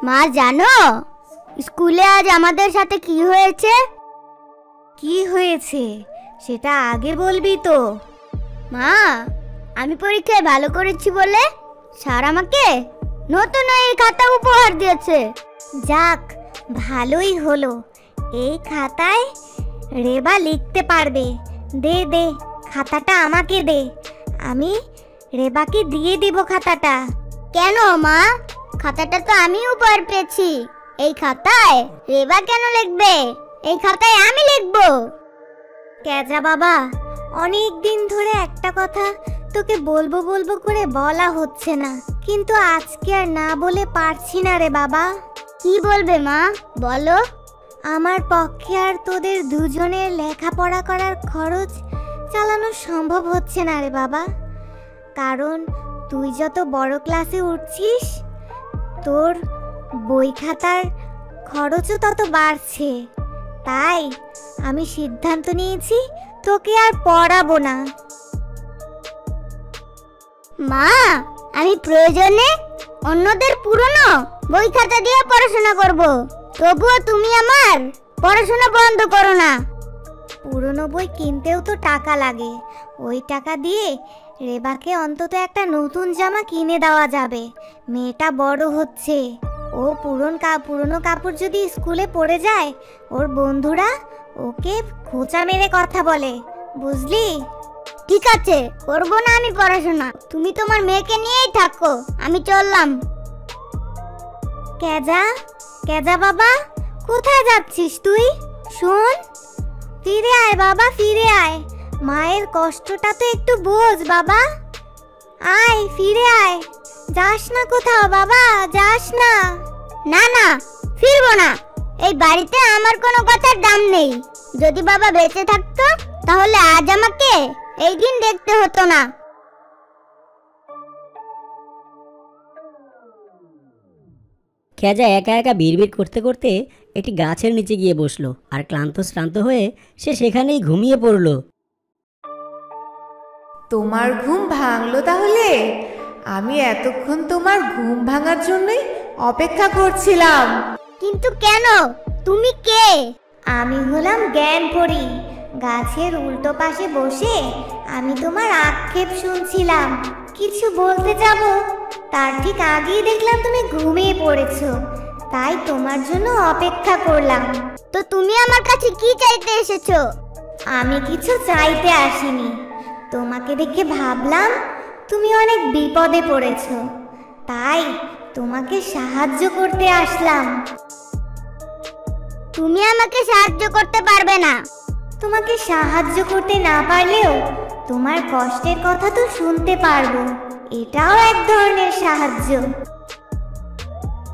মা জানো স্কুলে আজ আমাদের সাথে কি হয়েছে? কি হয়েছে সেটা আগে বলবি তো। মা, আমি পরীক্ষায় ভালো করেছি বলে স্যার আমাকে নতুন এই খাতা উপহার দিয়েছে। যাক, ভালোই হলো। এই খাতায় রেবা লিখতে পারবে। দে দে, খাতাটা আমাকে দে, আমি রেবাকে দিয়ে দিব খাতাটা। কেন মা? খাতাটা তো আমি উপহার পেয়েছি। এই খাতায় রেবা কেন লিখবে? এই খাতায় আমি লিখবো। কেজা বাবা, অনেক দিন ধরে একটা কথা তোকে বলবো বলবো করে বলা হচ্ছে না, কিন্তু আজকে আর না বলে পারছি না রে বাবা। কি বলবে মা, বলো। আমার পক্ষে আর তোদের দুজনের লেখাপড়া করার খরচ চালানো সম্ভব হচ্ছে না রে বাবা। কারণ তুই যত বড় ক্লাসে উঠছিস, তোর বই খাতার খরচও তত বাড়ছে। তাই আমি সিদ্ধান্ত নিয়েছি তোকে আর পড়াবো না। মা, আমি প্রয়োজনে অন্যদের পুরনো বই খাতা দিয়ে পড়াশোনা করব, তবুও তুমি আমার পড়াশোনা বন্ধ করো না। পুরনো বই কিনতেও তো টাকা লাগে। ওই টাকা দিয়ে রেবাকে অন্তত একটা নতুন জামা কিনে দেওয়া যাবে। মেয়েটা বড় হচ্ছে, ও পুরনো কাপড় যদি স্কুলে পড়ে যায়, ওর বন্ধুরা ওকে খোঁচা মেরে কথা বলে, বুঝলি? ঠিক আছে, করবো না আমি পড়াশোনা। তুমি তোমার মেয়েকে নিয়েই থাকো, আমি চললাম। কেজা বাবা, কোথায় যাচ্ছিস তুই? শোন, ফিরে আয় বাবা, ফিরে আয়। মায়ের কষ্টটা তো একটু বোঝ বাবা। আয়, ফিরে আয়। যাস না কোথাও বাবা, যাস না। না না, ফিরবো না। এই বাড়িতে আমার কোনো কথার দাম নেই। যদি বাবা বেঁচে থাকতো তাহলে আজ আমাকে এই দিন দেখতে হতো না। খেজা একা একা বিড়বিড় করতে করতে একটি গাছের নিচে গিয়ে বসলো, আর ক্লান্ত শ্রান্ত হয়ে সে সেখানেই ঘুমিয়ে পড়ল। তোমার ঘুম ভাঙলো তাহলে? আমি এতক্ষণ তোমার ঘুম ভাঙার জন্যই অপেক্ষা করছিলাম। কিন্তু কেন? তুমি কে? আমি হলাম জ্ঞানপরী। গাছের উল্টো পাশে বসে আমি তোমার আক্ষেপ শুনছিলাম। কিছু বলতে যাব, তার ঠিক আগেই দেখলাম তুমি ঘুমিয়ে পড়েছো, তাই তোমার জন্য অপেক্ষা করলাম। তো তুমি আমার কাছে কি চাইতে এসেছো? আমি কিছু চাইতে আসিনি। তোমাকে দেখে ভাবলাম তুমি অনেক বিপদে পড়েছো, তাই তোমাকে সাহায্য করতে আসলাম। তুমি আমাকে সাহায্য করতে পারবে না। তোমাকে সাহায্য করতে না পারলেও তোমার কষ্টের কথা তো শুনতে পারবো, এটাও এক ধরনের সাহায্য।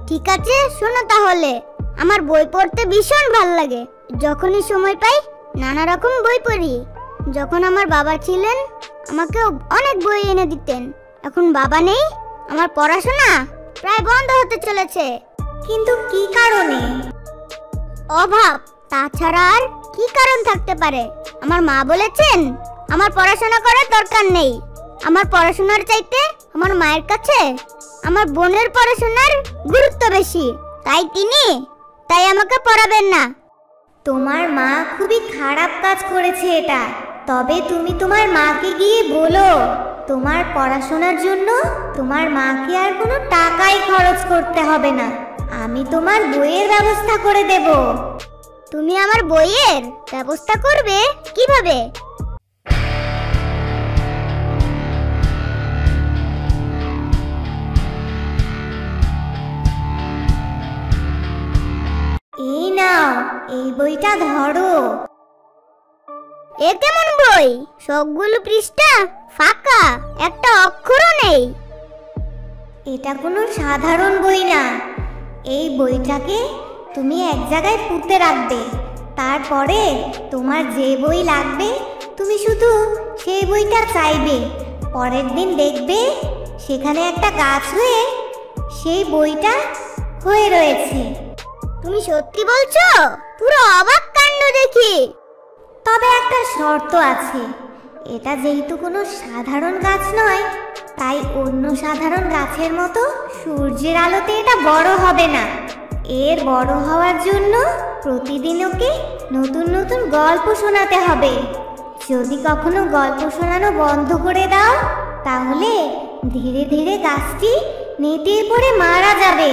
ঠিক আছে, শোনো তাহলে। আমার বই পড়তে ভীষণ ভালো লাগে। যখনই সময় পাই নানা রকম বই পড়ি। যখন আমার বাবা ছিলেন আমাকে অনেক বই এনে দিতেন। এখন বাবা নেই, আমার পড়াশোনা প্রায় বন্ধ হতে চলেছে। কিন্তু কি কারণে? অভাব, তাছাড়া আর কি কারণ থাকতে পারে? আমার মা বলেছেন আমার পড়াশোনা করার দরকার নেই। আমার পড়াশোনার চাইতে আমার মায়ের কাছে আমার বোনের পড়াশোনার গুরুত্ব বেশি, তাই আমাকে পড়াবেন না। তোমার মা খুবই খারাপ কাজ করেছে এটা। তবে তুমি তোমার মাকে গিয়ে বলো তোমার পড়াশোনার জন্য তোমার মাকে আর কোনো টাকাই খরচ করতে হবে না। আমি তোমার বইয়ের ব্যবস্থা করে দেব। তুমি আমার বইয়ের ব্যবস্থা করবে? কিভাবে? এই নাও, এই বইটা ধরো। এ কেমন বই? সবগুলো পৃষ্ঠা ফাঁকা, একটা অক্ষরও নেই। এটা কোনো সাধারণ বই না। এই বইটাকে তুমি এক জায়গায় পুঁতে রাখবে। তারপরে তোমার যে বই লাগবে তুমি শুধু সেই বইটা চাইবে। পরের দিন দেখবে সেখানে একটা গাছ হয়ে সেই বইটা হয়ে রয়েছে। তুমি সত্যি বলছো? পুরো অবাক কাণ্ড দেখি। তবে একটা শর্ত আছে। এটা যেহেতু কোনো সাধারণ গাছ নয়, তাই অন্য সাধারণ গাছের মতো সূর্যের আলোতে এটা বড় হবে না। এর বড় হওয়ার জন্য প্রতিদিন ওকে নতুন নতুন গল্প শোনাতে হবে। যদি কখনো গল্প শোনানো বন্ধ করে দাও, তাহলে ধীরে ধীরে গাছটি নেতিয়ে পড়ে মারা যাবে।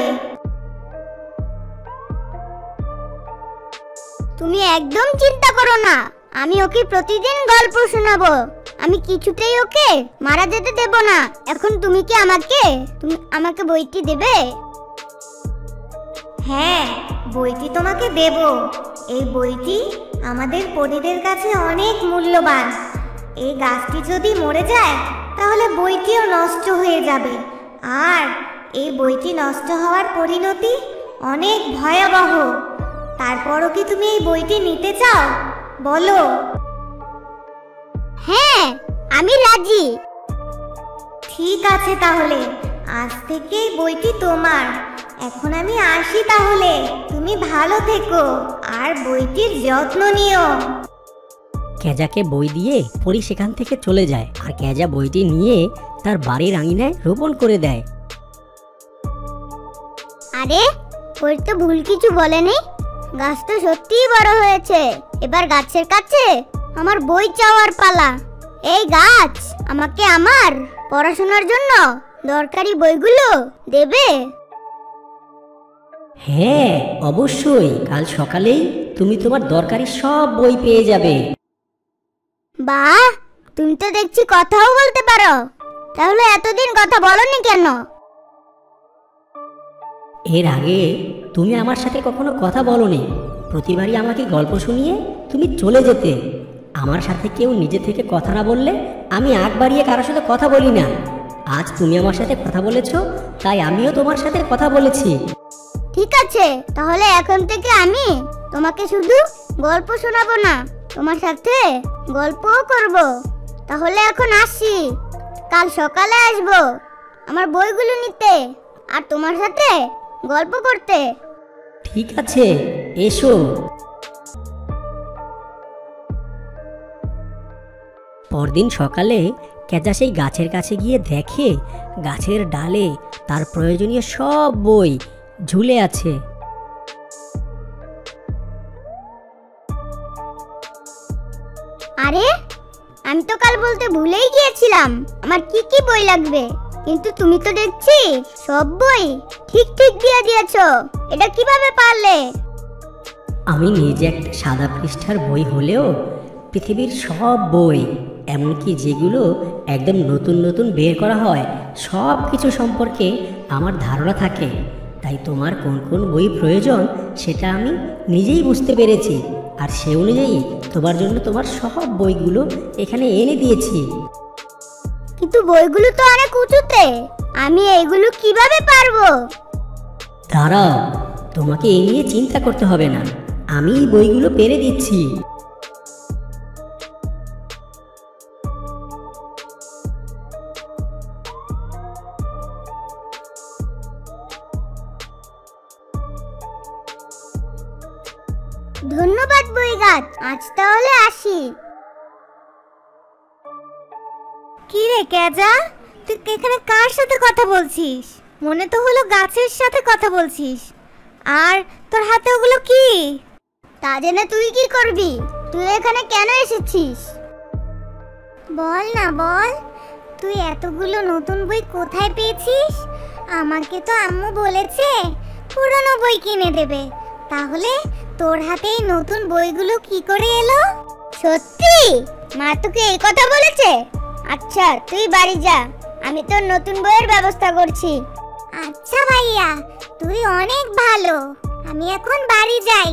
তুমি একদম চিন্তা করো না, আমি ওকে প্রতিদিন গল্প শোনাবো। আমি কিছুতেই ওকে মারা যেতে দেব না। এখন তুমি আমাকে বইটি দেবে? হ্যাঁ, বইটি তোমাকে দেব। এই বইটি আমাদের পরীদের কাছে অনেক মূল্যবান। এই গাছটি যদি মরে যায়, তাহলে বইটিও নষ্ট হয়ে যাবে। আর এই বইটি নষ্ট হওয়ার পরিণতি অনেক ভয়াবহ। তারপরও কি তুমি এই বইটি নিতে চাও? বলো। হ্যাঁ, আমি রাজি। ঠিক আছে, তাহলে আজ থেকে এই বইটি তোমার। এখন আমি আসি তাহলে। তুমি ভালো থেকো আর বইটির যত্ন নিও। ক্যাজাকে বই দিয়ে পরি সেখান থেকে চলে যায়, আর ক্যাজা বইটি নিয়ে তার বাড়ির আঙিনায় রোপণ করে দেয়। আরে, ওর তো ভুল কিছু বলেনি। গাছ তো সত্যিই বড় হয়েছে। এবার গাছের কাছে আমার বই চাওয়ার পালা। এই গাছ আমাকে আমার পড়াশোনার জন্য দরকারি বইগুলো দেবে? হ্যাঁ, অবশ্যই। কাল সকালেই তুমি তোমার দরকারি সব বই পেয়ে যাবে। বাহ, তুমি তো দেখছি কথাও বলতে পারো। তাহলে এতদিন কথা বলনি কেন? এর আগে তুমি আমার সাথে কখনো কথা বলোনি। প্রতিবারই আমাকে গল্প শুনিয়ে তুমি চলে যেতে। আমার সাথে কেউ নিজে থেকে কথা না বললে আমি আগ বাড়িয়ে কারোর সাথে কথা বলি না। আজ তুমি আমার সাথে কথা বলেছো, তাই আমিও তোমার সাথে কথা বলেছি। ঠিক আছে, তাহলে এখন থেকে আমি তোমাকে শুধু গল্প শোনাবো না, তোমার সাথে গল্পও করব। তাহলে এখন আসি। কাল সকালে আসবো আমার বইগুলো নিতে আর তোমার সাথে গল্প করতে। ঠিক আছে, এসো। পরদিন সকালে ক্যাজা সেই গাছের কাছে গিয়ে দেখে গাছের ডালে তার প্রয়োজনীয় সব বই ঝুলে আছে। আরে, আমি তো কাল বলতে ভুলেই গিয়েছিলাম আমার কি কি বই লাগবে। কিন্তু তুমি তো দেখছি সব বই ঠিক ঠিক দিয়ে দিয়েছো। এটা কিভাবে পারলে? আমি নিজে একটা সাদা পৃষ্ঠার বই হলেও পৃথিবীর সব বই, এমনকি যেগুলো একদম নতুন নতুন বের করা হয়, সব কিছু সম্পর্কে আমার ধারণা থাকে। তাই তোমার কোন কোন বই প্রয়োজন সেটা আমি নিজেই বুঝতে পেরেছি, আর সে অনুযায়ী তোমার জন্য তোমার সব বইগুলো এখানে এনে দিয়েছি। কিন্তু বইগুলো তো অনেক উঁচুতে, আমি এইগুলো কিভাবে পারবো? দাঁড়াও, তোমাকে এই নিয়ে চিন্তা করতে হবে না, আমি এই বইগুলো পেরে দিচ্ছি। ধন্যবাদ বই গাছ, আজ তাহলে আসি। কি রে ক্যাজা, তুই এখানে কার সাথে কথা বলছিস? মনে তো হলো গাছের সাথে কথা বলছিস। আর তোর হাতে ওগুলো কি? তা জেনে তুই কি করবি? তুই এখানে কেন এসেছিস? বল না বল, তুই এতগুলো নতুন বই কোথায় পেয়েছিস? আমাকে তো আম্মু বলেছে পুরনো বই কিনে দেবে। তাহলে তোর হাতে এই নতুন বইগুলো কি করে এলো? সত্যি? মা তোকে এই কথা বলেছে? আচ্ছা, তুই বাড়ি যা, আমি তোর নতুন বইয়ের ব্যবস্থা করছি। আচ্ছা ভাইয়া, তুই অনেক ভালো। আমি এখন বাড়ি যাই।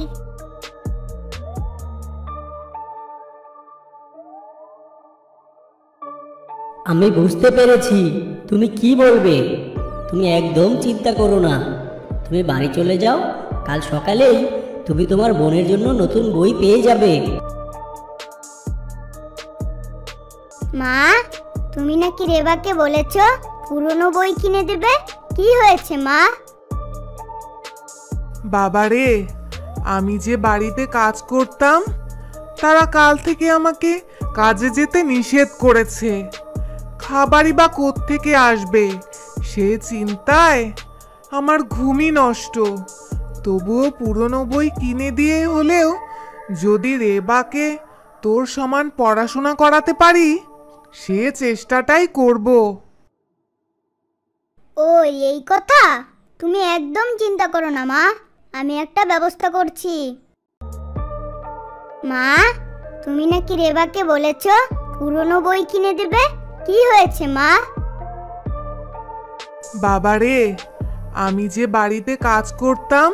আমি বুঝতে পেরেছি তুমি কি বলবে। তুমি একদম চিন্তা করো না, তুমি বাড়ি চলে যাও। কাল সকালেই তুমি তোমার বোনের জন্য নতুন বই পেয়ে যাবে। মা, তুমি নাকি রেবাকে বলেছো পুরনো বই কিনে দেবে? কি হয়েছে মা? বাবারে, আমি যে বাড়িতে কাজ করতাম তারা কাল থেকে আমাকে কাজে যেতে নিষেধ করেছে। খাবারই বা কোত্থেকে আসবে সে চিন্তায় আমার ঘুমই নষ্ট। তবুও পুরনো বই কিনে দিয়ে হলেও যদি রেবাকে তোর সমান পড়াশোনা করাতে পারি সে চেষ্টাটাই করব। ও এই কথা, তুমি একদম চিন্তা করো না মা, আমি একটা ব্যবস্থা করছি। মা, তুমি নাকি রেবাকে বলেছ পুরনো বই কিনে দেবে, কি হয়েছে মা? বাবারে, আমি যে বাড়িতে কাজ করতাম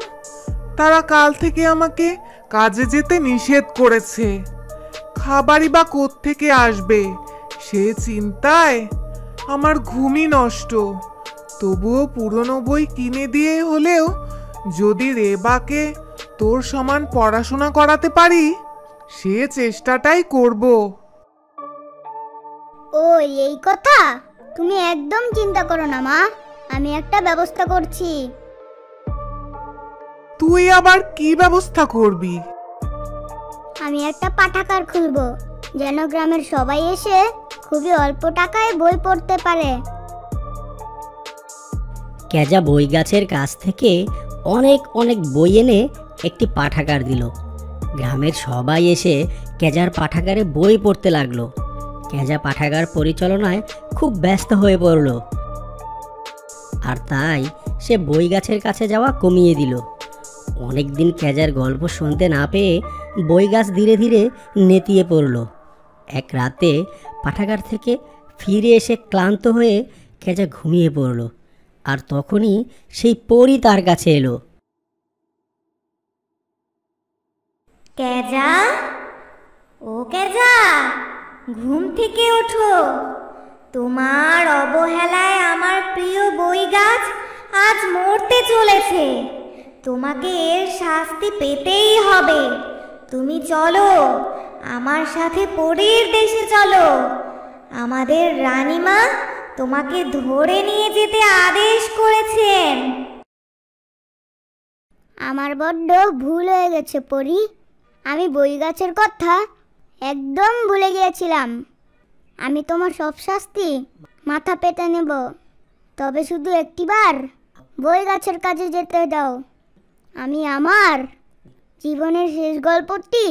তারা কাল থেকে আমাকে কাজে যেতে নিষেধ করেছে। খাবারই বা কোত্থেকে আসবে সে চিন্তায় আমার ঘুমই নষ্ট। তবুও পুরনো বই কিনে দিয়ে হলেও যদি রেবাকে তোর সমান পড়াশোনা করাতে পারি সে চেষ্টাটাই করব। ও এই কথা, তুমি একদম চিন্তা করো না মা, আমি একটা ব্যবস্থা করছি। তুই আবার কি ব্যবস্থা করবি? আমি একটা পাঠাগার খুলবো, যেন গ্রামের সবাই এসে খুবই অল্প টাকায় বই পড়তে পারে। ক্যাজা বই গাছের কাছ থেকে অনেক অনেক বই এনে একটি পাঠাগার দিল। গ্রামের সবাই এসে ক্যাজার পাঠাগারে বই পড়তে লাগলো। ক্যাজা পাঠাগার পরিচালনায় খুব ব্যস্ত হয়ে পড়ল, আর তাই সে বই গাছের কাছে যাওয়া কমিয়ে দিল। অনেকদিন ক্যাজার গল্প শুনতে না পেয়ে বই গাছ ধীরে ধীরে নেতিয়ে পড়ল। এক রাতে পাঠাগার থেকে ফিরে এসে ক্লান্ত হয়ে ক্যাজা ঘুমিয়ে পড়ল, আর তখনই সেই পরী তার কাছে এলো। ক্যাজা, ও ক্যাজা, ঘুম থেকে ওঠো। তোমার অবহেলায় আমার প্রিয় বই গাছ আজ মরতে চলেছে। তোমাকে এর শাস্তি পেতেই হবে। তুমি চলো, আমার সাথে পরীর দেশে চলো। আমাদের রানীমা তোমাকে ধরে নিয়ে যেতে আদেশ করেছেন। আমার বড্ড ভুল হয়ে গেছে পরি, আমি বই গাছের কথা একদম ভুলে গিয়েছিলাম। আমি তোমার সব শাস্তি মাথা পেতে নেব, তবে শুধু একটিবার বই গাছের কাজে যেতে দাও। আমি আমার জীবনের শেষ গল্পটি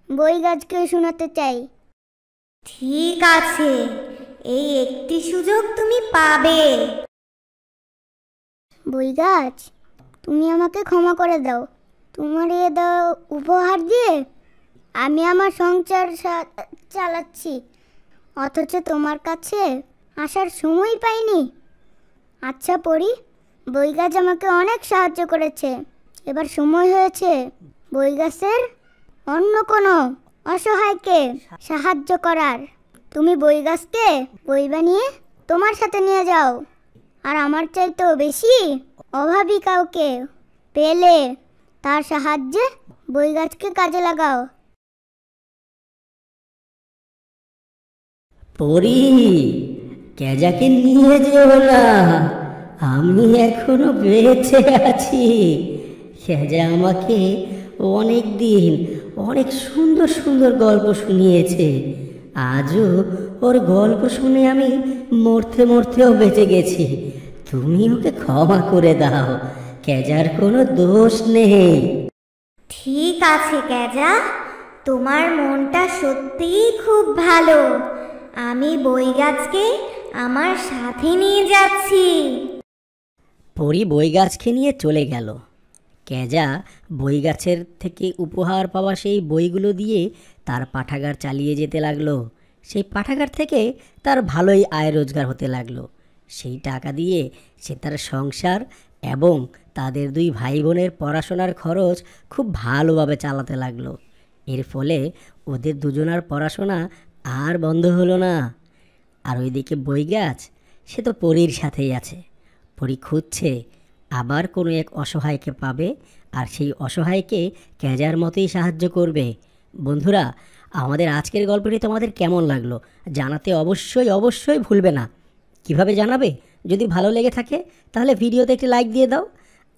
বই গাছকে শোনাতে চাই। ঠিক আছে, এই একটি সুযোগ তুমি পাবে। বই গাছ, তুমি আমাকে ক্ষমা করে দাও। তোমার এ দাও উপহার দিয়ে আমি আমার সংসার চালাচ্ছি, অথচ তোমার কাছে আসার সময় পাইনি। আচ্ছা পরি, বই গাছ আমাকে অনেক সাহায্য করেছে, এবার সময় হয়েছে বই গাছের অন্য কোনো অসহায়কে সাহায্য করার। তুমি বই গাছকে বই বানিয়ে তোমার সাথে নিয়ে যাও, আর আমার চাইতেও বেশি অভাবী কাউকে পেলে তার সাহায্যে বই গাছকে কাজে লাগাও। পরি, ক্যাজাকে নিয়ে যেও না, আমি এখনো বেঁচে আছি। ক্যাজা আমাকে অনেক দিন অনেক সুন্দর সুন্দর গল্প শুনিয়েছে। আজও ওর গল্প শুনে আমি মরতে মরতেও বেঁচে গেছি। তুমি ওকে ক্ষমা করে দাও, ক্যাজার কোনো দোষ নেই। ঠিক আছে ক্যাজা, তোমার মনটা সত্যিই খুব ভালো। আমি বই গাছকে আমার সাথে নিয়ে যাচ্ছি। পরি বই গাছকে নিয়ে চলে গেল। ক্যাজা বই গাছের থেকে উপহার পাওয়া সেই বইগুলো দিয়ে তার পাঠাগার চালিয়ে যেতে লাগলো। সেই পাঠাগার থেকে তার ভালোই আয় রোজগার হতে লাগলো। সেই টাকা দিয়ে সে তার সংসার এবং তাদের দুই ভাই বোনের পড়াশোনার খরচ খুব ভালোভাবে চালাতে লাগলো। এর ফলে ওদের দুজনার পড়াশোনা আর বন্ধ হলো না। আর ওইদিকে বই গাছ, সে তো পরীর সাথেই আছে। পরী খুঁজছে আবার কোনো এক অসহায়কে পাবে, আর সেই অসহায়কে ক্যাজার মতোই সাহায্য করবে। বন্ধুরা, আমাদের আজকের গল্পটি তোমাদের কেমন লাগলো জানাতে অবশ্যই অবশ্যই ভুলবে না। কিভাবে জানাবে? যদি ভালো লেগে থাকে তাহলে ভিডিওতে একটি লাইক দিয়ে দাও,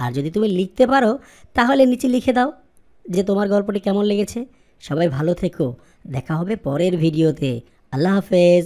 আর যদি তুমি লিখতে পারো তাহলে নিচে লিখে দাও যে তোমার গল্পটি কেমন লেগেছে। সবাই ভালো থেকো। দেখা হবে পরের ভিডিওতে। আল্লাহ হাফেজ।